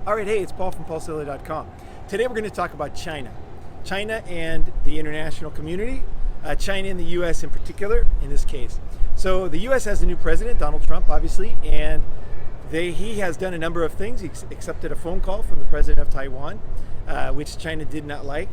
All right, hey, it's Paul from paulsilly.com. Today we're going to talk about China. China and the international community, China and the U.S. in particular, in this case. So the U.S. has a new president, Donald Trump, obviously, and he has done a number of things. He accepted a phone call from the president of Taiwan, which China did not like.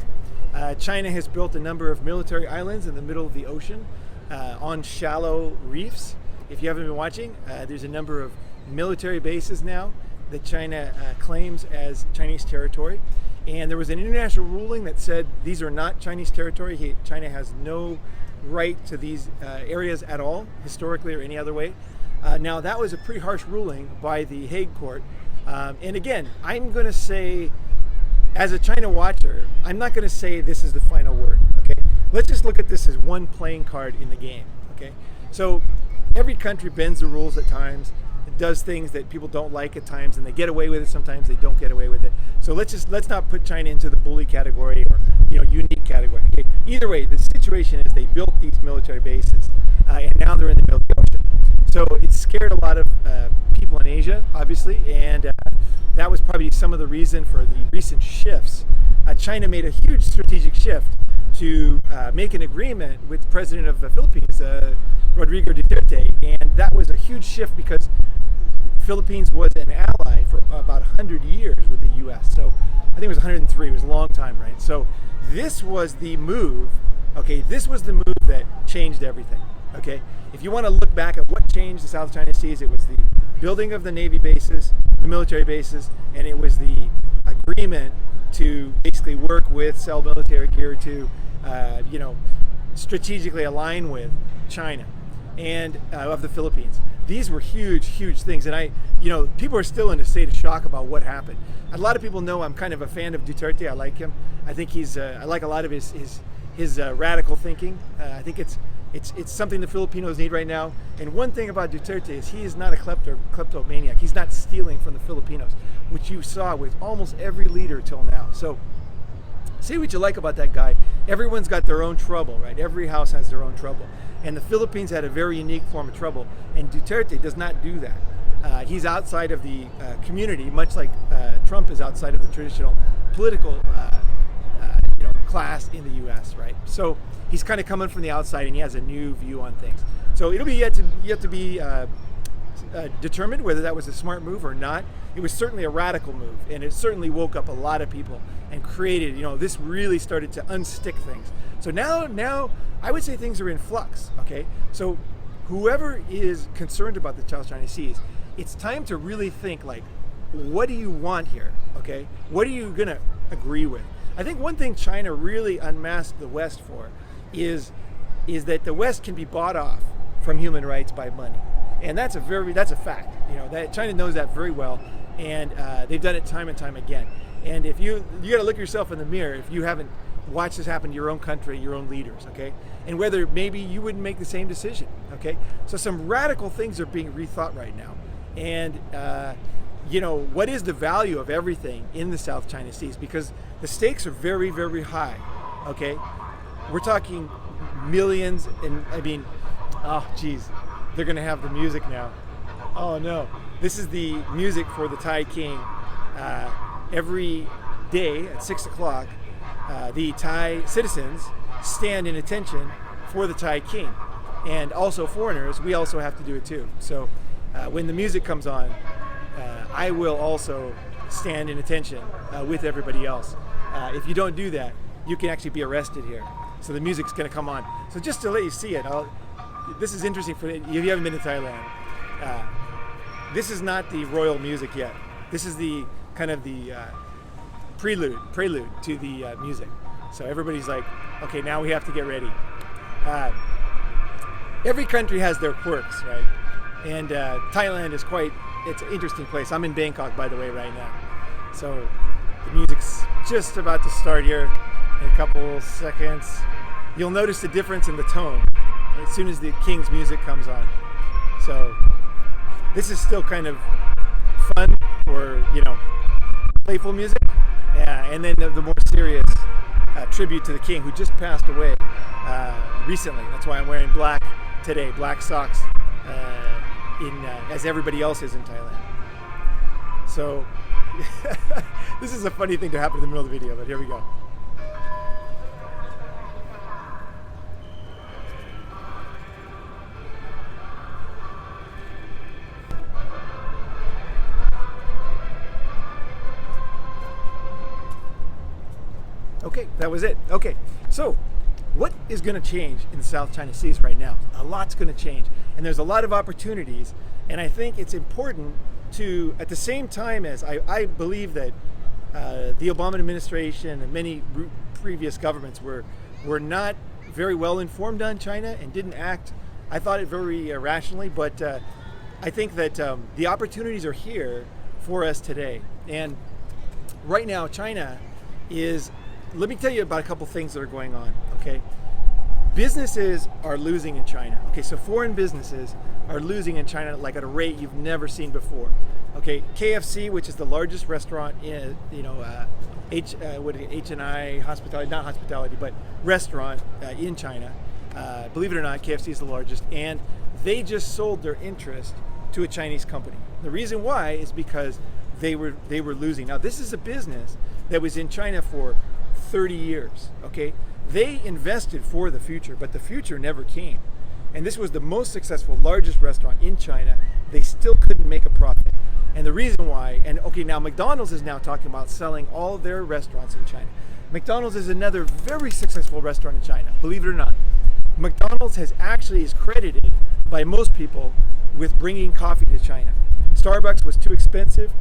China has built a number of military islands in the middle of the ocean on shallow reefs. If you haven't been watching, there's a number of military bases now that China claims as Chinese territory. And there was an international ruling that said these are not Chinese territory. China has no right to these areas at all, historically or any other way. Now that was a pretty harsh ruling by the Hague Court. And again, I'm going to say, as a China watcher, I'm not going to say this is the final word, okay? Let's just look at this as one playing card in the game, okay? So every country bends the rules at times. It does things that people don't like at times, and they get away with it. Sometimes they don't get away with it. So let's not put China into the bully category or unique category. Okay? Either way, the situation is they built these military bases, and now they're in the middle of the ocean. So it scared a lot of people in Asia, obviously, and that was probably some of the reason for the recent shifts. China made a huge strategic shift to make an agreement with the president of the Philippines, Rodrigo Duterte, and that was a huge shift because Philippines was an ally for about 100 years with the U.S. So I think it was 103. It was a long time, right? So this was the move. Okay, this was the move that changed everything. Okay, if you want to look back at what changed the South China Seas, it was the building of the Navy bases, the military bases, and it was the agreement to basically work with, sell military gear to, strategically align with China and of the Philippines. These were huge, huge things, and people are still in a state of shock about what happened. A lot of people know I'm kind of a fan of Duterte. I like him. I think I like a lot of his radical thinking. I think it's something the Filipinos need right now. And one thing about Duterte is he is not a kleptomaniac. He's not stealing from the Filipinos, which you saw with almost every leader till now. So say what you like about that guy. Everyone's got their own trouble, right? Every house has their own trouble. And the Philippines had a very unique form of trouble. And Duterte does not do that. He's outside of the community, much like Trump is outside of the traditional political class in the U.S., right? So he's kind of coming from the outside, and he has a new view on things. So it'll be yet to be determined whether that was a smart move or not. It was certainly a radical move, and it certainly woke up a lot of people and created, this really started to unstick things. So now I would say things are in flux, okay? So whoever is concerned about the South China Seas, it's time to really think, like, what do you want here, okay? What are you gonna agree with? I think one thing China really unmasked the West for is that the West can be bought off from human rights by money. And that's a fact. That China knows that very well, and they've done it time and time again. And if you got to look yourself in the mirror if you haven't watched this happen to your own country, your own leaders, okay? And whether maybe you wouldn't make the same decision, okay? So some radical things are being rethought right now. And what is the value of everything in the South China Seas? Because the stakes are very, very high, okay? We're talking millions, and they're gonna have the music now. Oh no, this is the music for the Thai King. Every day at 6 o'clock, the Thai citizens stand in attention for the Thai King. And also foreigners, we also have to do it too. So when the music comes on, I will also stand in attention with everybody else. If you don't do that, you can actually be arrested here. So the music's gonna come on. So just to let you see it, this is interesting if you haven't been to Thailand. This is not the royal music yet. This is the kind of the prelude to the music. So everybody's like, okay, now we have to get ready. Every country has their quirks, right? And Thailand is it's an interesting place. I'm in Bangkok, by the way, right now. So the music's just about to start here in a couple seconds. You'll notice the difference in the tone as soon as the King's music comes on. So this is still kind of fun or, playful music. And then the more serious tribute to the King, who just passed away recently. That's why I'm wearing black today, black socks, as everybody else is in Thailand. So This is a funny thing to happen in the middle of the video, but here we go. Okay, that was it. Okay, so what is going to change in the South China Seas right now? A lot's going to change, and there's a lot of opportunities, and I think it's important to, at the same time as I believe that the Obama administration and many previous governments were not very well informed on China and didn't act, I thought it very rationally, but I think that the opportunities are here for us today. And right now, China is, let me tell you about a couple things that are going on, okay? Businesses are losing in China. Okay, so foreign businesses are losing in China like at a rate you've never seen before. Okay, KFC, which is the largest restaurant in, H&I hospitality, not hospitality, but restaurant in China. Believe it or not, KFC is the largest, and they just sold their interest to a Chinese company. The reason why is because they were losing. Now, this is a business that was in China for 30 years, okay? They invested for the future, but the future never came. And this was the most successful, largest restaurant in China. They still couldn't make a profit. And the reason why, and okay, now McDonald's is now talking about selling all of their restaurants in China. McDonald's is another very successful restaurant in China, believe it or not. McDonald's is credited by most people with bringing coffee to China. Starbucks was too expensive.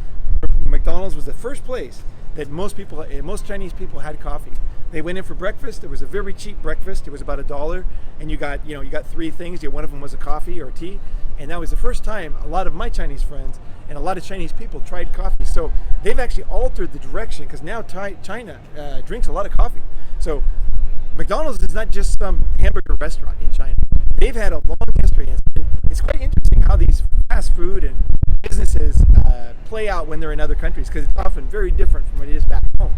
McDonald's was the first place that most Chinese people had coffee. They went in for breakfast. It was a very cheap breakfast. It was about $1, and you got three things. One of them was a coffee or a tea, and that was the first time a lot of my Chinese friends and a lot of Chinese people tried coffee. So they've actually altered the direction, because now China drinks a lot of coffee. So McDonald's is not just some hamburger restaurant in China. They've had a long history, and it's quite interesting how these fast food and businesses play out when they're in other countries, because it's often very different from what it is back home.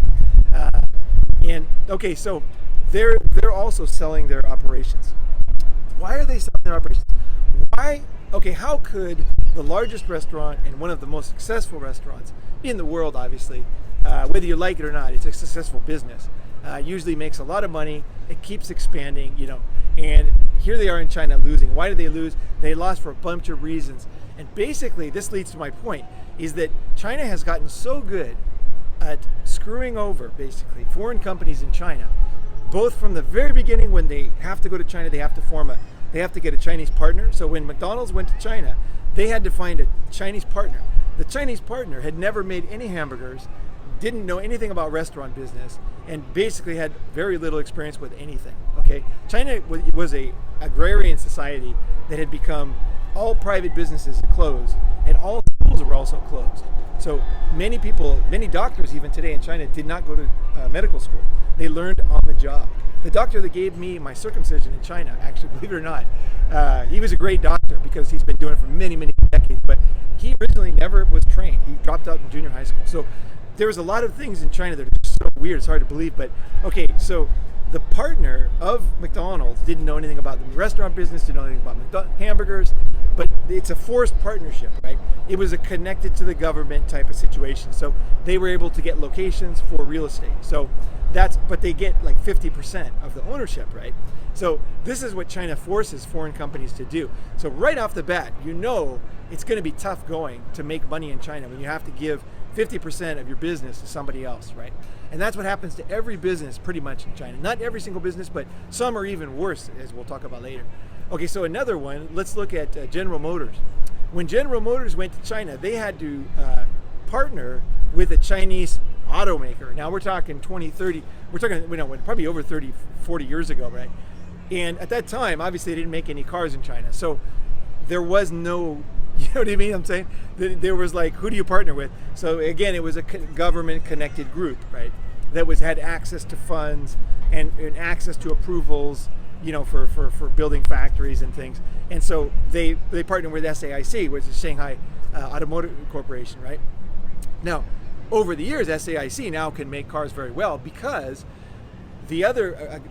And okay, so they're also selling their operations. Why are they selling their operations? Why? Okay, how could the largest restaurant and one of the most successful restaurants in the world, obviously, whether you like it or not, it's a successful business. Usually makes a lot of money. It keeps expanding, and here they are in China losing. Why did they lose? They lost for a bunch of reasons. And basically, this leads to my point, is that China has gotten so good at screwing over, basically, foreign companies in China, both from the very beginning. When they have to go to China, they have to get a Chinese partner. So when McDonald's went to China, they had to find a Chinese partner. The Chinese partner had never made any hamburgers, didn't know anything about restaurant business, and basically had very little experience with anything. Okay, China was a agrarian society that had become, all private businesses had closed, and all schools were also closed. So many people, many doctors even today in China, did not go to medical school. They learned on the job. The doctor that gave me my circumcision in China, actually, believe it or not, he was a great doctor because he's been doing it for many, many decades, but he originally never was trained. He dropped out in junior high school. So there's a lot of things in China that are just so weird, it's hard to believe. But okay, so the partner of McDonald's didn't know anything about the restaurant business, didn't know anything about hamburgers, but it's a forced partnership, right? It was a connected to the government type of situation. So they were able to get locations for real estate. So but they get like 50% of the ownership, right? So this is what China forces foreign companies to do. So right off the bat, it's going to be tough going to make money in China when you have to give 50% of your business to somebody else, right? And that's what happens to every business pretty much in China. Not every single business, but some are even worse, as we'll talk about later. Okay, so another one, let's look at General Motors. When General Motors went to China, they had to partner with a Chinese automaker. Now we're talking 20, 30, we're talking, probably over 30, 40 years ago, right? And at that time, obviously they didn't make any cars in China. So there was no, you know what I mean? I'm saying there was like, who do you partner with? So again, it was a government connected group, right? That had access to funds and access to approvals, for building factories and things. And so they partnered with SAIC, which is Shanghai Automotive Corporation, right? Now, over the years, SAIC now can make cars very well, because the other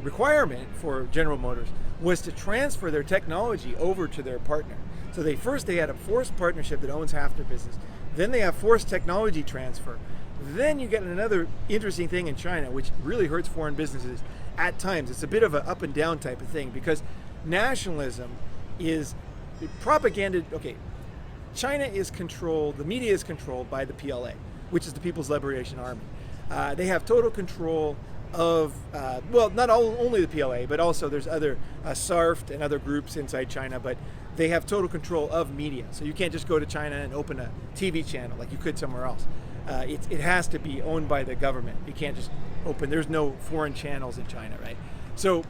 requirement for General Motors was to transfer their technology over to their partner. So they had a forced partnership that owns half their business. Then they have forced technology transfer. Then you get another interesting thing in China, which really hurts foreign businesses at times. It's a bit of an up and down type of thing because nationalism is propaganda. Okay, China is controlled, the media is controlled by the PLA, which is the People's Liberation Army. They have total control of, not only the PLA, but also there's other SARFT and other groups inside China, but they have total control of media. So you can't just go to China and open a TV channel like you could somewhere else. It has to be owned by the government. You can't just open, there's no foreign channels in China, right? So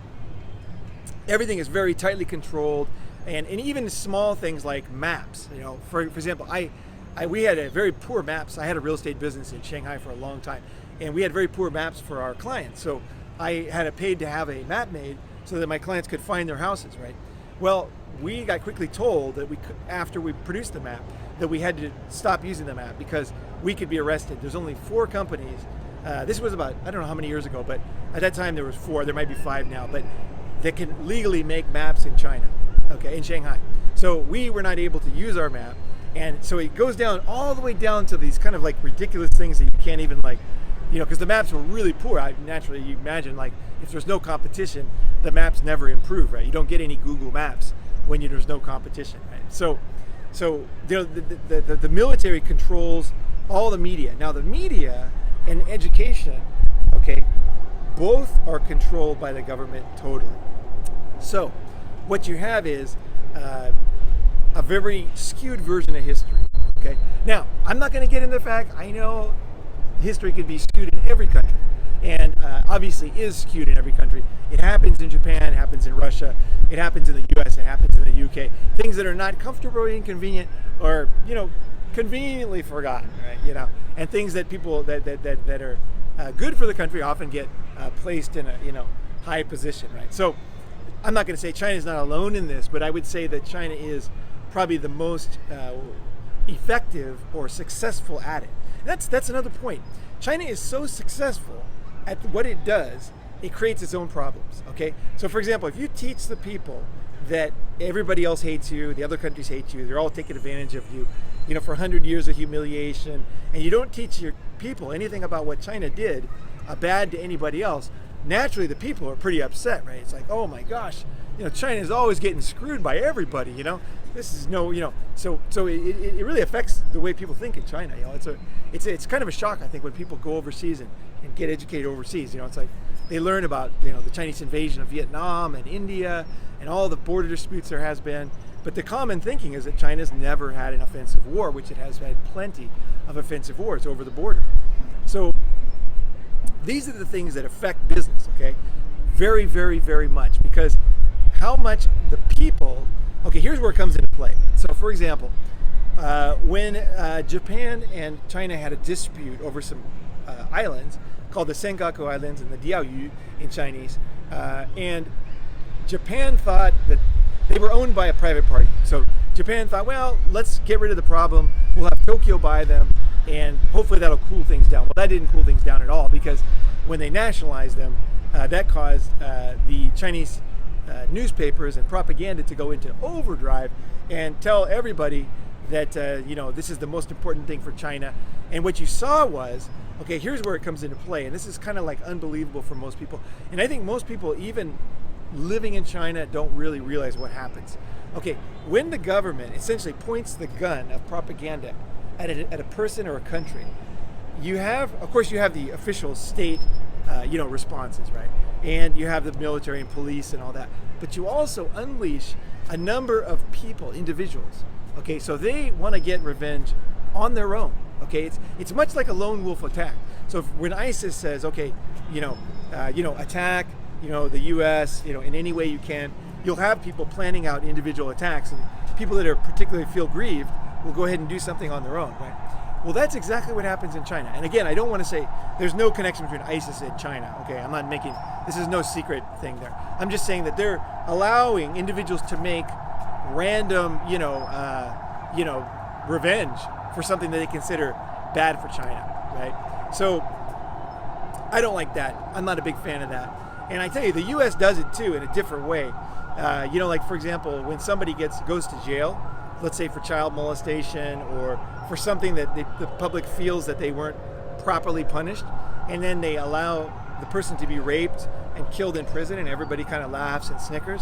everything is very tightly controlled, and even small things like maps. For example, we had a very poor maps. I had a real estate business in Shanghai for a long time, and we had very poor maps for our clients. So I had paid to have a map made so that my clients could find their houses, right? Well, we got quickly told that after we produced the map, that we had to stop using the map because we could be arrested. There's only 4 companies. This was about, I don't know how many years ago, but at that time there was 4. There might be 5 now, but that can legally make maps in China, okay, in Shanghai. So we were not able to use our map, and so it goes down all the way down to these kind of like ridiculous things that you can't even because the maps were really poor. Naturally, you imagine if there's no competition, the maps never improve, right? You don't get any Google Maps when there's no competition, right? So the military controls all the media. Now the media and education, okay, both are controlled by the government totally. So what you have is a very skewed version of history, okay? Now, I'm not going to get into the fact, I know history could be skewed in every country, and obviously is skewed in every country. It happens in Japan, it happens in Russia, it happens in the US, it happens in the UK. Things that are not comfortably inconvenient or, conveniently forgotten, right? And things that people that are good for the country often get placed in a, high position, right? So I'm not going to say China is not alone in this, but I would say that China is probably the most effective or successful at it. And that's another point. China is so successful at what it does, it creates its own problems, okay? So for example, if you teach the people that everybody else hates you, the other countries hate you, they're all taking advantage of you, for 100 years of humiliation, and you don't teach your people anything about what China did bad to anybody else, naturally the people are pretty upset, right? It's like, oh my gosh, China is always getting screwed by everybody, This is so it really affects the way people think in China. It's kind of a shock, I think, when people go overseas and get educated overseas. It's like they learn about the Chinese invasion of Vietnam and India and all the border disputes there has been. But the common thinking is that China's never had an offensive war, which it has had plenty of offensive wars over the border. So these are the things that affect business, okay? Very, very, very much, because how much the people, okay, here's where it comes into play. So for example, when Japan and China had a dispute over some islands called the Senkaku Islands and the Diaoyu in Chinese, and Japan thought that they were owned by a private party. So Japan thought, well, let's get rid of the problem. We'll have Tokyo buy them, and hopefully that'll cool things down. Well, that didn't cool things down at all, because when they nationalized them, that caused the Chinese newspapers and propaganda to go into overdrive and tell everybody that this is the most important thing for China. And what you saw was, okay, here's where it comes into play, and this is kind of like unbelievable for most people. And I think most people, even living in China, don't really realize what happens. Okay, when the government essentially points the gun of propaganda at a person or a country, of course you have the official state responses, right? And you have the military and police and all that. But you also unleash a number of people, individuals. Okay, so they want to get revenge on their own. Okay, it's much like a lone wolf attack. So when ISIS says, okay, attack, the U.S., in any way you can, you'll have people planning out individual attacks, and people that are particularly feel grieved will go ahead and do something on their own, right? Well, that's exactly what happens in China. And again, I don't want to say there's no connection between ISIS and China. Okay, I'm not making, this is no secret thing there. I'm just saying that they're allowing individuals to make random, revenge for something that they consider bad for China, right? So I don't like that. I'm not a big fan of that. And I tell you, the U.S. does it too in a different way. Like for example, when somebody goes to jail, let's say for child molestation or for something that the public feels that they weren't properly punished, and then they allow the person to be raped and killed in prison, and everybody kind of laughs and snickers.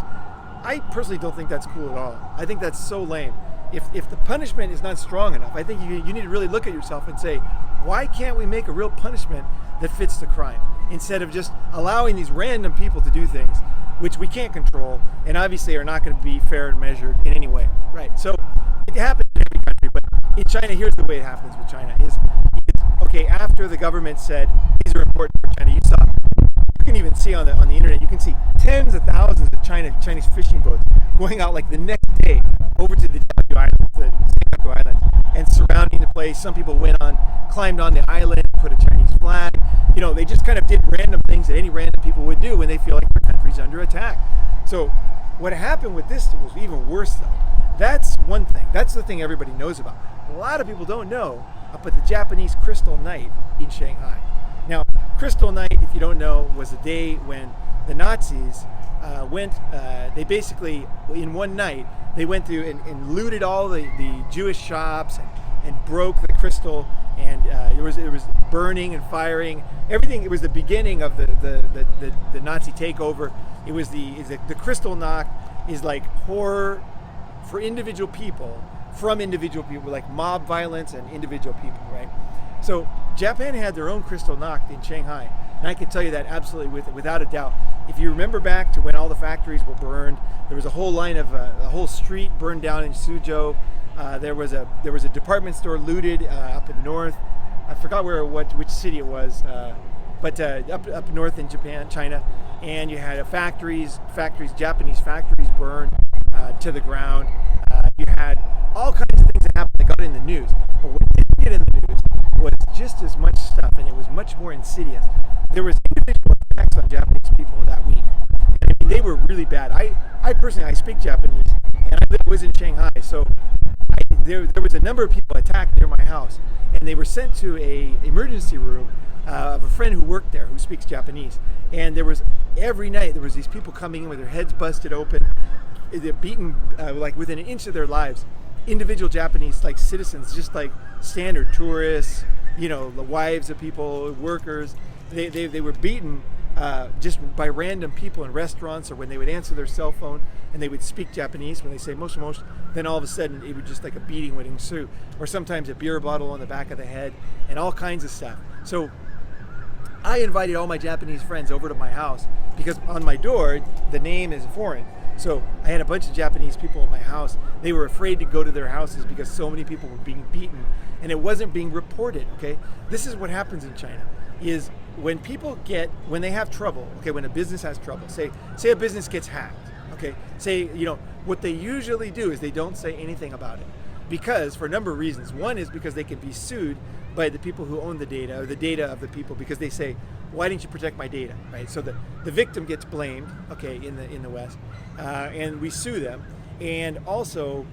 I personally don't think that's cool at all. I think that's so lame. If the punishment is not strong enough, I think you need to really look at yourself and say, why can't we make a real punishment that fits the crime, instead of just allowing these random people to do things which we can't control and obviously are not going to be fair and measured in any way, right? So it happens in every country, but in China, here's the way it happens with China is okay, after the government said these are important for China, you can even see on the internet, you can see tens of thousands of Chinese fishing boats going out like the next day over to the Senkaku Islands and surrounding the place. Some people climbed on the island, put a Chinese flag. You know, they just kind of did random things that any random people would do when they feel like their country's under attack. So what happened with this was even worse though. That's one thing. That's the thing everybody knows about. A lot of people don't know about the Japanese Crystal Night in Shanghai. Now, Crystal Night, if you don't know, was a day when the Nazis they basically, in one night, they went through and looted all the Jewish shops and broke the crystal, and it was burning and firing, everything. It was the beginning of the Nazi takeover. It was the Crystal Knock is like horror for individual people, from individual people, like mob violence and individual people, right? So Japan had their own Crystal Knock in Shanghai, and I can tell you that absolutely without a doubt. If you remember back to when all the factories were burned, there was a whole line of a whole street burned down in Suzhou. There was a department store looted up in north. I forgot which city it was, but up north in China, and you had Japanese factories burned to the ground. You had all kinds of things that happened that got in the news, but what didn't get in the news was just as much stuff, and it was much more insidious. There was individual attacks on Japanese people that week. I mean, they were really bad. I personally speak Japanese, and I was in Shanghai, so there was a number of people attacked near my house, and they were sent to a emergency room of a friend who worked there who speaks Japanese. And every night there was these people coming in with their heads busted open, they're beaten like within an inch of their lives. Individual Japanese like citizens, just like standard tourists, you know, the wives of people, workers. They were beaten just by random people in restaurants, or when they would answer their cell phone and they would speak Japanese. When they say most, then all of a sudden it would just like a beating would ensue, or sometimes a beer bottle on the back of the head, and all kinds of stuff. So I invited all my Japanese friends over to my house because on my door the name is foreign. So I had a bunch of Japanese people at my house. They were afraid to go to their houses because so many people were being beaten and it wasn't being reported, okay? This is what happens in China, is when they have trouble, okay, when a business has trouble, say a business gets hacked, okay? Say, you know, what they usually do is they don't say anything about it, because for a number of reasons. One is because they can be sued by the people who own the data, or the data of the people, because they say, why didn't you protect my data, right? So the victim gets blamed, okay, in the West, and we sue them. And also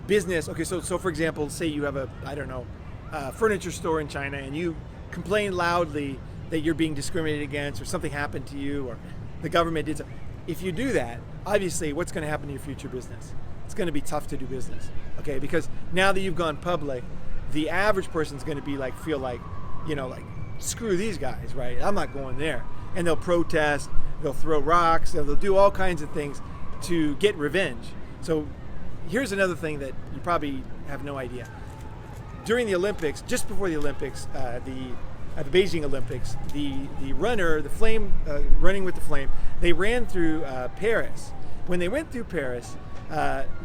business, okay, so for example, say you have a furniture store in China, and you complain loudly that you're being discriminated against, or something happened to you, or the government did something. If you do that, obviously what's going to happen to your future business? It's going to be tough to do business, okay? Because now that you've gone public, the average person's going to feel like, you know, like, screw these guys, right? I'm not going there. And they'll protest, they'll throw rocks, they'll do all kinds of things to get revenge. So here's another thing that you probably have no idea. During the Olympics, just before the Olympics, the Beijing Olympics, the runner, the flame, running with the flame, they ran through Paris. When they went through Paris,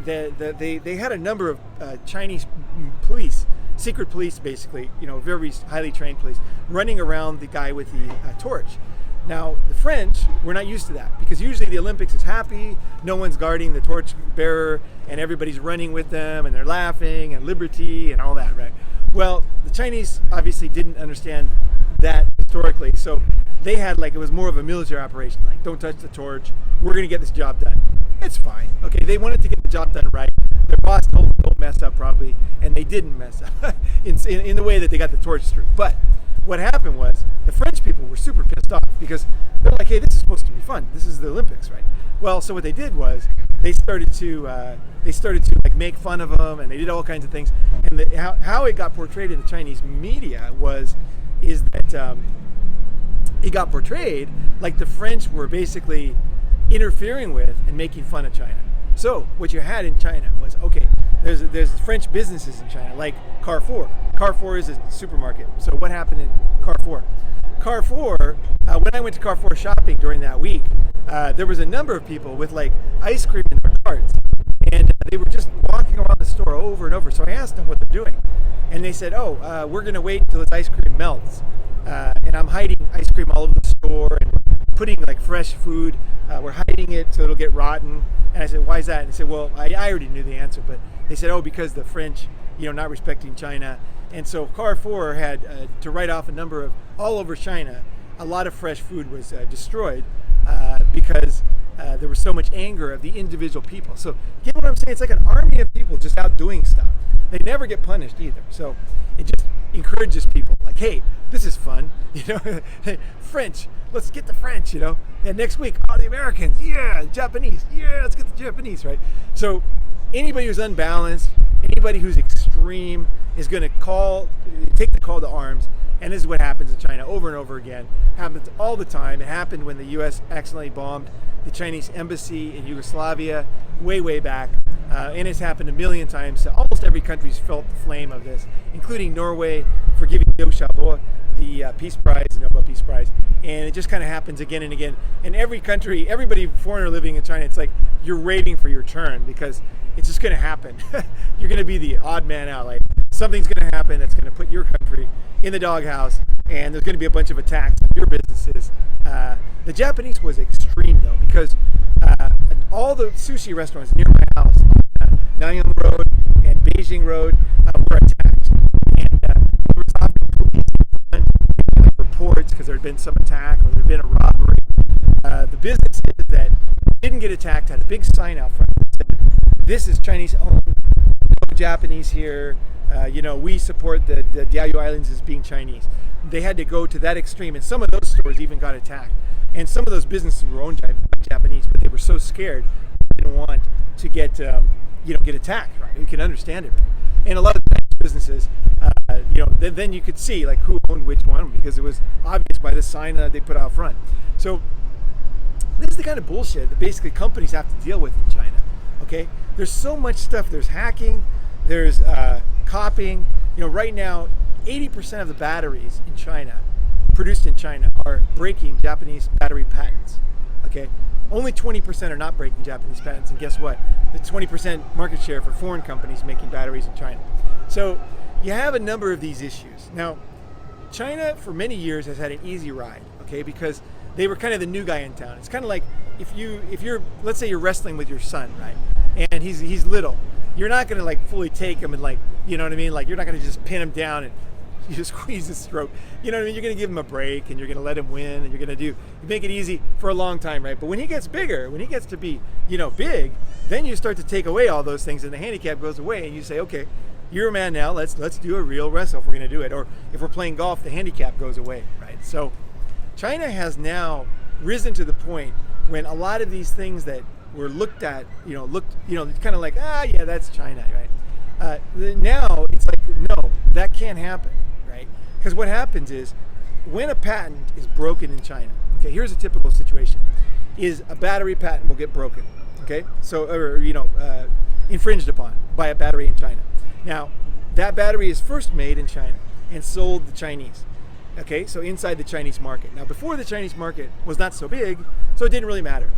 they had a number of Chinese police, secret police basically, you know, very highly trained police, running around the guy with the torch. Now, the French were not used to that, because usually the Olympics is happy, no one's guarding the torch bearer, and everybody's running with them, and they're laughing, and liberty, and all that, right? Well, the Chinese obviously didn't understand that historically, so they had it was more of a military operation, like, don't touch the torch, we're gonna get this job done. It's fine, okay, they wanted to get the job done right. Their boss told them don't mess up probably, and they didn't mess up in the way that they got the torch through. But what happened was the French people were super pissed off because they're like, hey, this is supposed to be fun. This is the Olympics, right? Well, so what they did was they started to like make fun of them, and they did all kinds of things. And how it got portrayed in the Chinese media is that it got portrayed like the French were basically interfering with and making fun of China. So what you had in China was, okay, there's French businesses in China like Carrefour. Carrefour is a supermarket. So what happened in Carrefour? Carrefour, when I went to Carrefour shopping during that week, there was a number of people with like ice cream in their carts, and they were just walking around the store over and over. So I asked them what they're doing, and they said, oh, we're going to wait until this ice cream melts, and I'm hiding ice cream all over the store and putting like fresh food. We're hiding it so it'll get rotten. And I said, why is that? And they said, well, I already knew the answer, but they said, oh, because the French, not respecting China. And so Carrefour had to write off a number of, all over China, a lot of fresh food was destroyed because there was so much anger of the individual people. So get what I'm saying? It's like an army of people just out doing stuff. They never get punished either. So it just encourages people like, hey, this is fun. French, let's get the French, And next week, the Americans, yeah, Japanese, yeah, let's get the Japanese, right? So anybody who's unbalanced, anybody who's extreme is going to take the call to arms. And this is what happens in China over and over again. Happens all the time. It happened when the U.S. accidentally bombed the Chinese embassy in Yugoslavia way back. And it's happened a million times. So almost every country's felt the flame of this, including Norway for giving Liu Xiaobo the Peace Prize, the Nobel Peace Prize. And it just kind of happens again and again. And every country, everybody foreigner living in China, it's like you're waiting for your turn because it's just going to happen. You're going to be the odd man out. Like something's going to happen that's going to put your country in the doghouse, and there's going to be a bunch of attacks on your businesses. The Japanese was extreme though, because all the sushi restaurants near my house, Nanyang Road and Beijing Road, were attacked. And there was often police reports because there had been some attack or there had been a robbery. The businesses that didn't get attacked had a big sign out front that said, "This is Chinese owned, no Japanese here. We support the Diaoyu Islands as being Chinese." They had to go to that extreme, and some of those stores even got attacked. And some of those businesses were owned by Japanese, but they were so scared they didn't want to get attacked. Right? You can understand it. Right? And a lot of the businesses, then you could see like who owned which one because it was obvious by the sign that they put out front. So this is the kind of bullshit that basically companies have to deal with in China. Okay, there's so much stuff. There's hacking. There's copying. Right now, 80% of the batteries in China, produced in China, are breaking Japanese battery patents. Okay, only 20% are not breaking Japanese patents, and guess what? The 20% market share for foreign companies making batteries in China. So you have a number of these issues. Now, China for many years has had an easy ride. Okay, because they were kind of the new guy in town. It's kind of like if you're let's say you're wrestling with your son, right? And he's little. You're not gonna like fully take him and like, you know what I mean? Like you're not gonna just pin him down and you just squeeze his throat. You know what I mean? You're gonna give him a break and you're gonna let him win and you make it easy for a long time, right? But when he gets bigger, when he gets to be, big, then you start to take away all those things and the handicap goes away and you say, okay, you're a man now, let's do a real wrestle if we're gonna do it. Or if we're playing golf, the handicap goes away, right? So China has now risen to the point when a lot of these things that were looked at, kind of like, yeah, that's China, right? Now it's like, no, that can't happen, right? Because what happens is when a patent is broken in China, okay, here's a typical situation, is a battery patent will get broken, okay? So, infringed upon by a battery in China. Now, that battery is first made in China and sold to the Chinese. Okay, so inside the Chinese market. Now, before the Chinese market was not so big, so it didn't really matter.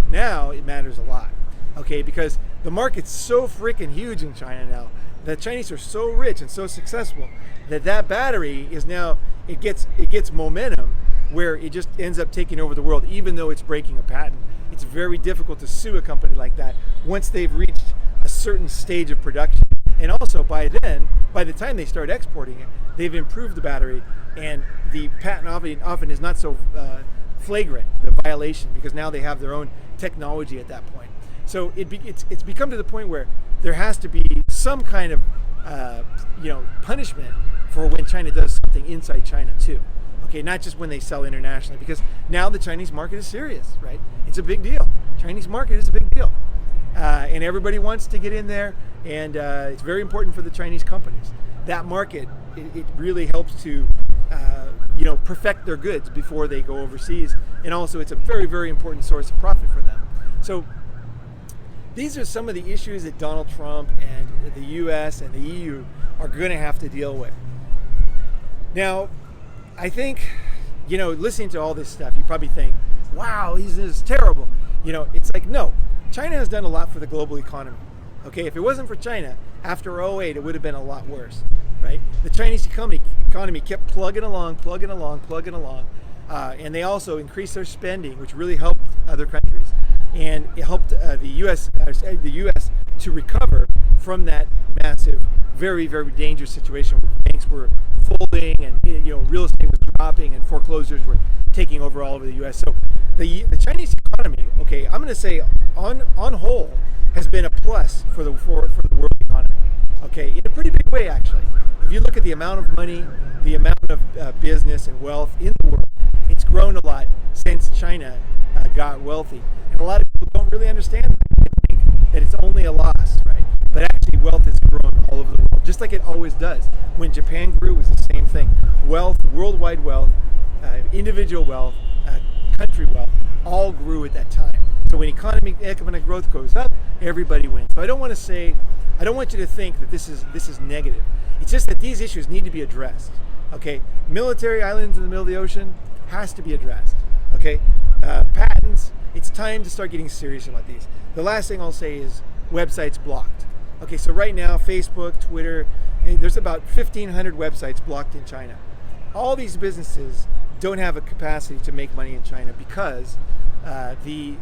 Now it matters a lot, okay, because the market's so freaking huge in China now. The Chinese are so rich and so successful that battery is now, it gets momentum where it just ends up taking over the world, even though it's breaking a patent. It's very difficult to sue a company like that once they've reached a certain stage of production. And also by the time they start exporting it, they've improved the battery and the patent often is not so flagrant, the violation, because now they have their own technology at that point. So it's become to the point where there has to be some kind of punishment for when China does something inside China too. Okay, not just when they sell internationally, because now the Chinese market is serious, right? It's a big deal. Chinese market is a big deal. And everybody wants to get in there, and it's very important for the Chinese companies. That market, it really helps to perfect their goods before they go overseas, and also it's a very, very important source of profit for them. So these are some of the issues that Donald Trump and the US and the EU are going to have to deal with. Now, I think, listening to all this stuff, you probably think, wow, this is terrible. It's like, no, China has done a lot for the global economy. Okay, if it wasn't for China, after 2008, it would have been a lot worse, right? The Chinese economy kept plugging along, and they also increased their spending, which really helped other countries. And it helped the U.S. to recover from that massive, very, very dangerous situation where banks were folding and real estate was dropping and foreclosures were taking over all over the U.S. So the Chinese economy, okay, I'm going to say on whole, has been a plus for the world economy. Okay, in a pretty big way actually. If you look at the amount of money, the amount of business and wealth in the world, it's grown a lot since China got wealthy. And a lot of people don't really understand that. They think that it's only a loss, right? But actually wealth has grown all over the world, just like it always does. When Japan grew, it was the same thing. Wealth, worldwide wealth, individual wealth, country wealth, all grew at that time. So when economic growth goes up, everybody wins. So I don't want you to think that this is negative. It's just that these issues need to be addressed. Okay, military islands in the middle of the ocean has to be addressed. Okay, patents. It's time to start getting serious about these. The last thing I'll say is websites blocked. Okay, so right now, Facebook, Twitter, there's about 1,500 websites blocked in China. All these businesses don't have a capacity to make money in China because the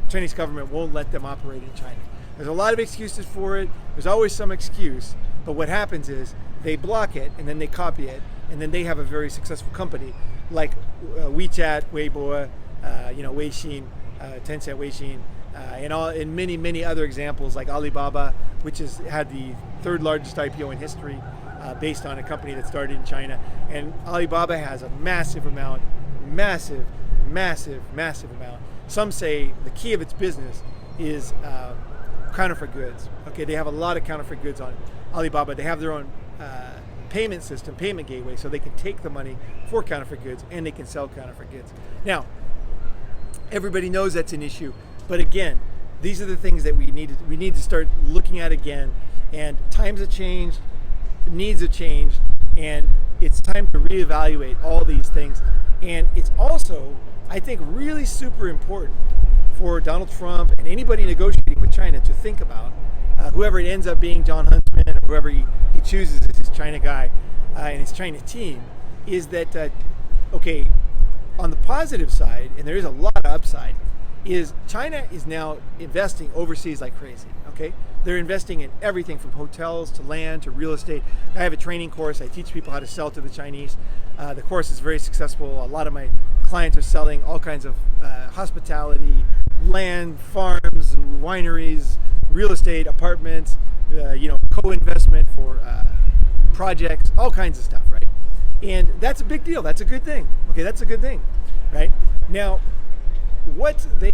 Chinese government won't let them operate in China. There's a lot of excuses for it. There's always some excuse, but what happens is they block it and then they copy it, and then they have a very successful company like WeChat, Weibo, Weixin, Tencent Weixin, and many other examples like Alibaba, which has had the third largest IPO in history, based on a company that started in China. And Alibaba has a massive amount. Some say the key of its business is counterfeit goods. Okay, they have a lot of counterfeit goods on Alibaba. They have their own payment system, payment gateway, so they can take the money for counterfeit goods and they can sell counterfeit goods. Now, everybody knows that's an issue, but again, these are the things that we need to start looking at again. And times have changed, needs have changed, and it's time to reevaluate all these things. And it's also, I think, really super important for Donald Trump and anybody negotiating with China to think about, whoever it ends up being, John Huntsman or whoever he chooses as his China guy and his China team, is that, okay, on the positive side, and there is a lot of upside, is China is now investing overseas like crazy, okay? They're investing in everything from hotels to land to real estate. I have a training course. I teach people how to sell to the Chinese. The course is very successful. A lot of my clients are selling all kinds of hospitality, land, farms, wineries, real estate, apartments, co-investment for projects, all kinds of stuff, right? And that's a big deal. That's a good thing. Okay, that's a good thing, right? Now, what he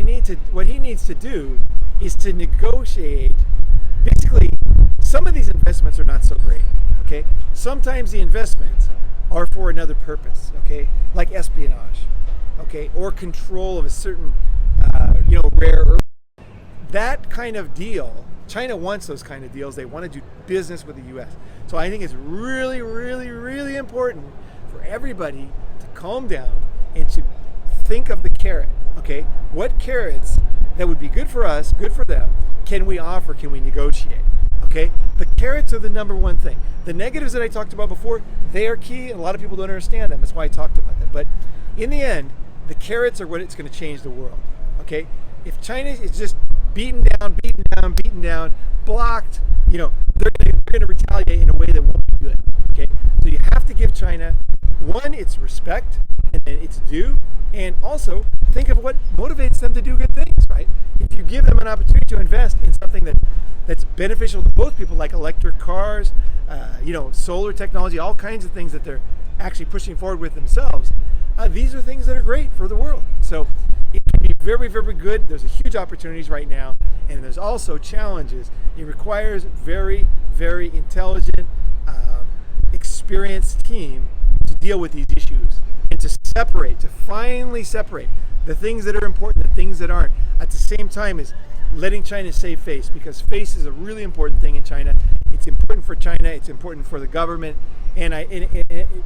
needs to do is to negotiate. Basically, some of these investments are not so great, okay? Sometimes the investments are for another purpose, okay? Like espionage, okay? Or control of a certain, rare earth. That kind of deal, China wants those kind of deals. They want to do business with the U.S. So I think it's really, really, really important for everybody to calm down and to think of the carrot, okay? What carrots that would be good for us, good for them, can we offer, can we negotiate, okay? The carrots are the number one thing. The negatives that I talked about before, they are key, and a lot of people don't understand them. That's why I talked about them. But in the end, the carrots are what it's going to change the world, okay? If China is just beaten down, blocked, they're going to retaliate in a way that won't be good, okay? So you have to give China, one, its respect, and then its due, and also think of what motivates them to do good things, right? If you give them an opportunity to invest in something that's beneficial to both people, like electric cars, solar technology, all kinds of things that they're actually pushing forward with themselves. These are things that are great for the world. So it can be very, very good. There's a huge opportunities right now, and there's also challenges. It requires very, very intelligent, experienced team to deal with these issues and to finally separate the things that are important, the things that aren't, at the same time as letting China save face, because face is a really important thing in China. It's important for China, it's important for the government, and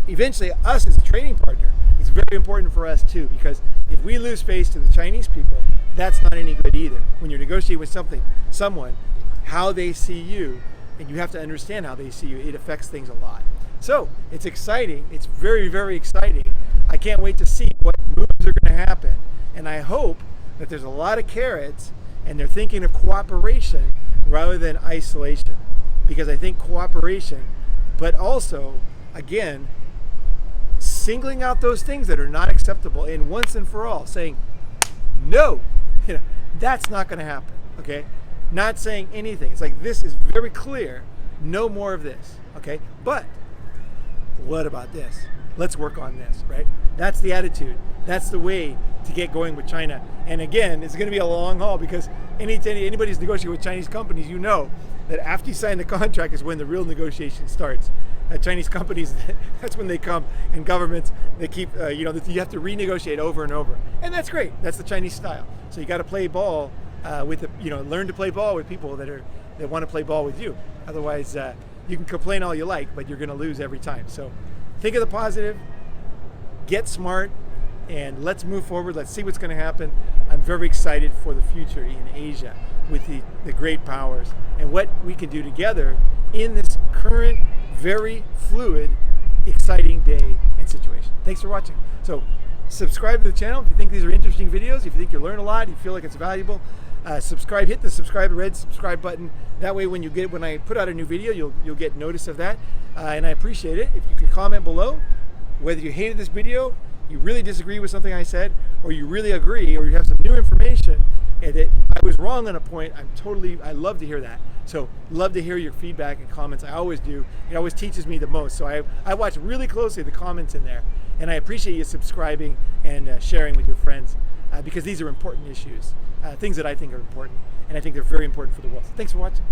eventually us as a trading partner, it's very important for us too, because if we lose face to the Chinese people, that's not any good either. When you're negotiating with someone, how they see you, and you have to understand how they see you, it affects things a lot. So it's exciting, it's very, very exciting. I can't wait to see what moves are going to happen, and I hope that there's a lot of carrots and they're thinking of cooperation rather than isolation, because I think cooperation, but also, again, singling out those things that are not acceptable and once and for all saying, no, that's not going to happen, okay? Not saying anything. It's like, this is very clear, no more of this, okay? But what about this? Let's work on this, right? That's the attitude. That's the way to get going with China. And again, it's going to be a long haul, because anybody's negotiating with Chinese companies, you know that after you sign the contract is when the real negotiation starts. Chinese companies, that's when they come, and governments, they keep, you have to renegotiate over and over. And that's great. That's the Chinese style. So you got to play ball learn to play ball with people that want to play ball with you. Otherwise, you can complain all you like, but you're going to lose every time. So think of the positive, get smart, and let's move forward. Let's see what's going to happen. I'm very excited for the future in Asia with the great powers and what we can do together in this current, very fluid, exciting day and situation. Thanks for watching. So subscribe to the channel if you think these are interesting videos, if you think you learn a lot, you feel like it's valuable. Subscribe, hit the red subscribe button. That way when I put out a new video, you'll get notice of that. And I appreciate it. If you could comment below whether you hated this video, you really disagree with something I said, or you really agree, or you have some new information and that I was wrong on a point, I love to hear that. So love to hear your feedback and comments. I always do. It always teaches me the most. So I watch really closely the comments in there, and I appreciate you subscribing and sharing with your friends, because these are important issues, things that I think are important, and I think they're very important for the world. Thanks for watching.